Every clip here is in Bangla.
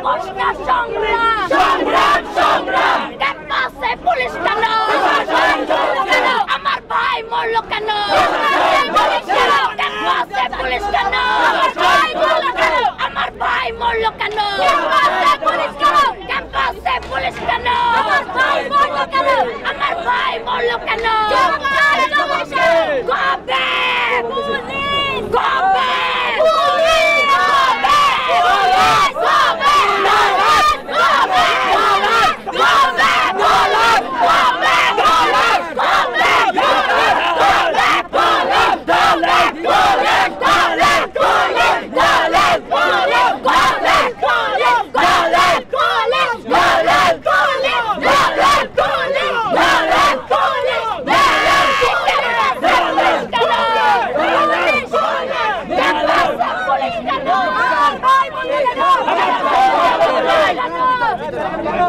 ঘোষণা সংগ্রাম সংগ্রাম সংগ্রাম ক্যাম্পাসে পুলিশ কেন আমার ভাই মরল কেন ক্যাম্পাসে পুলিশ কেন আমার ভাই মরল কেন ক্যাম্পাসে পুলিশ কেন আমার ভাই মরল কেন আমার ভাই মরল কেন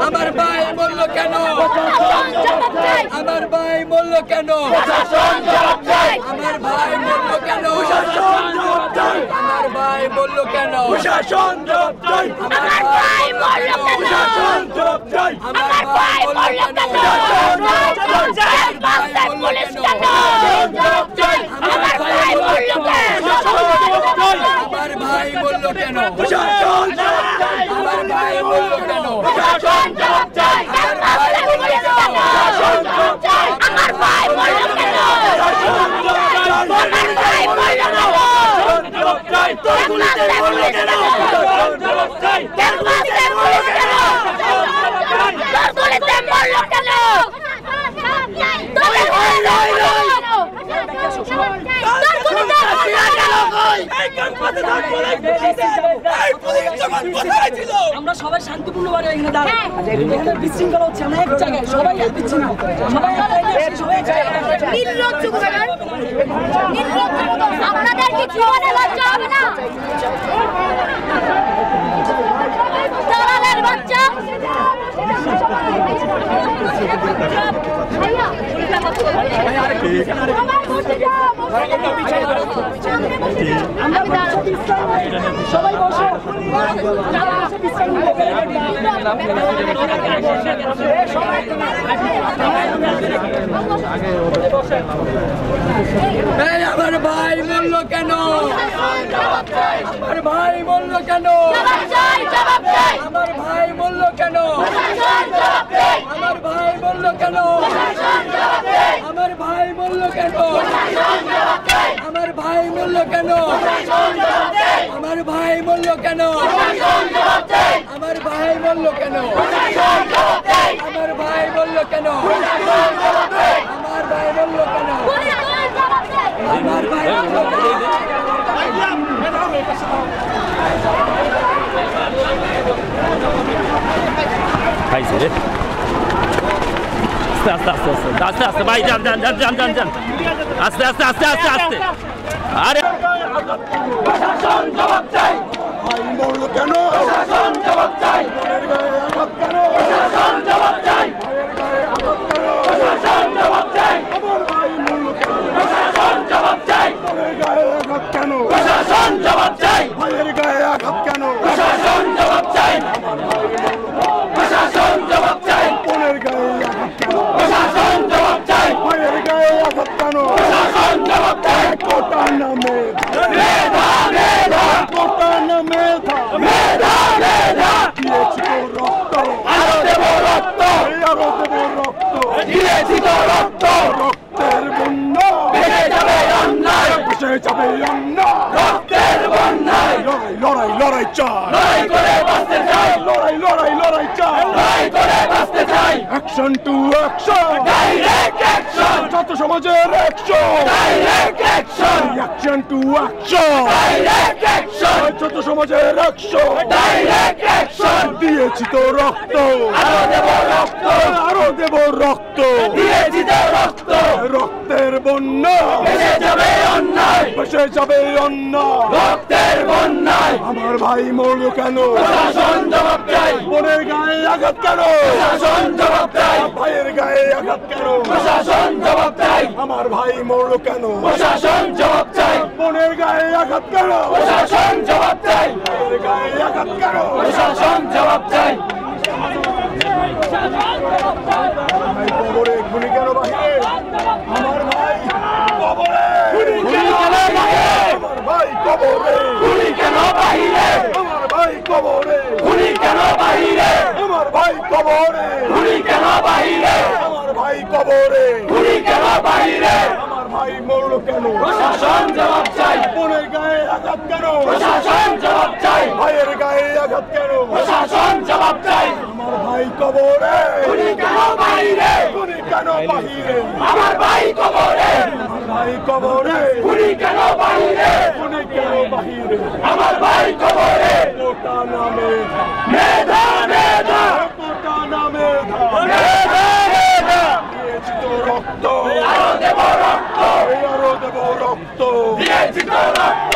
আমার ভাই বললো কেন আমার ভাই বললো কেন আমার ভাই বললো কেন আমার ভাই বললো কেন প্রশাসন আমার ভাই মরল কেন আমার ভাই মরল কেন ক্যাম্পাসে পুলিশ কেন আমার ভাই মরল কেন আমার ভাই বললো কেন প্রশাসন আমার ভাই বললো কেন ক্যাম্পাসে পুলিশ কেন আমার ভাই মরল কেন আমার ভাই মরল কেন ক্যাম্পাসে পুলিশ কেন ক্যাম্পাসে পুলিশ কেন দরগুলিতে মরল কেন আমরা সবাই শান্তিপূর্ণভাবে এখানে দাঁড়াই এখানে বিশৃঙ্খলা হচ্ছে আমরা এক জায়গায় সবাই বিচ্ছিন্ন সবাই নির্লজ্জ আপনাদের কি জীবনে লজ্জা হবে না দালালের বাচ্চা সবাই বসে আমার ভাই বলল কেন আমার ভাই বলল কেন আমার ভাই বলল কেন আমার ভাই বলল কেন আমার ভাই বলল কেন আমার ভাই বলল কেন আমার ভাই বলল কেন আমার ভাই বলল কেন আমার ভাই বলল কেন আমার ভাই বলল কেন আমার ভাই খাইছে রে আস্তে আস্তে আস্তে আস্তে আস্তে ভাই যান যান যান যান যান যান আস্তে আস্তে আস্তে আস্তে আস্তে আরে প্রশাসন জবাব চাই ভাই মরল কেন প্রশাসন জবাব চাই কেন প্রশাসন জবাব চাই প্রশাসন জবাব চাই আমার ভাই মরল কেন প্রশাসন জবাব চাই গায়ে আঘাত কেন প্রশাসন জবাব চাই ভাইয়ের গায়ে আঘাত কেন প্রশাসন জবাব চাই প্রশাসন জবাব চাই বোনের গায়ে আঘাত কেন প্রশাসন জবাব চাই ভাইয়ের গায়ে আঘাত কেন প্রশাসন জবাব চাই কোটা নামে মেধা মেধা কোটা নামে মেধা মেধা দিয়েছি তো রক্ত আরো দেব রক্ত আরো দেব রক্ত দিয়েছি তো রক্ত রক্তের বন্যা ভেসে যাবে অন্যায় ভেসে যাবে অন্যায় রক্তের বন্যায় লড়াই লড়াই লড়াই চাই লড়াই করে বাঁচতে চাই লড়াই লড়াই লড়াই চাই লড়াই করে বাঁচতে চাই action to action direct action ছাত্র সমাজের action direct action action to action direct action ছাত্র সমাজের অ্যাকশন ডাইরেক্ট অ্যাকশন দিয়েছি তো রক্ত আরো দেব রক্ত আরো দেব রক্ত দিয়েছি তো রক্ত রক্তের বন্যা ভেসে যাবে অন্যায় ভেসে যাবে অন্যায় রক্তের বন্যায় আমার ভাই মরল কেন প্রশাসন জবাব চাই বোনের গায়ে আঘাত কেন প্রশাসন জবাব চাই ভাইয়ের গায়ে আঘাত কেন প্রশাসন জবাব চাই আমার ভাই মরল কেন প্রশাসন জবাব চাই বোনের গায়ে আঘাত কেন প্রশাসন জবাব চাই বোনের গায়ে আঘাত কেন প্রশাসন জবাব চাই ভাই কবরে খুনি কেন বাহিরে আমার ভাই কবরে খুনি কেন বাহিরে আমার ভাই কবরে খুনি কেন বাহিরে আমার ভাই কবরে খুনি কেন বাহিরে আমার ভাই কবরে খুনি কেন বাহিরে আমার ভাই কবরে খুনি কেন বাহিরে আমার ভাই মরলো কেন প্রশাসন জবাব চাই বোনের গায়ে আঘাত কেন প্রশাসন জবাব চাই ভাইয়ের গায়ে আঘাত কেন প্রশাসন জবাব চাই আমার ভাই কবরে খুনি কেন বাহিরে খুনি কেন বাহিরে আমার ভাই কবরে আমার ভাই কবরে খুনি কেন বাহিরে খুনি কেন বাহিরে আমার ভাই কবরে কোটা নামে মেধা মেধা কোটা নামে মেধা মেধা দিয়েছি তো রক্ত আরো দেব রক্ত আরো দেব রক্ত দিয়েছি তো রক্ত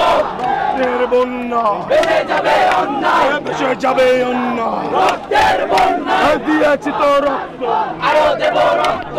রক্তের বন্যা বেড়ে যাবে অন্যায় ভেসে যাবে অন্যায় রক্তের বন্যা দিয়েছি তো রক্ত আরো দেব রক্ত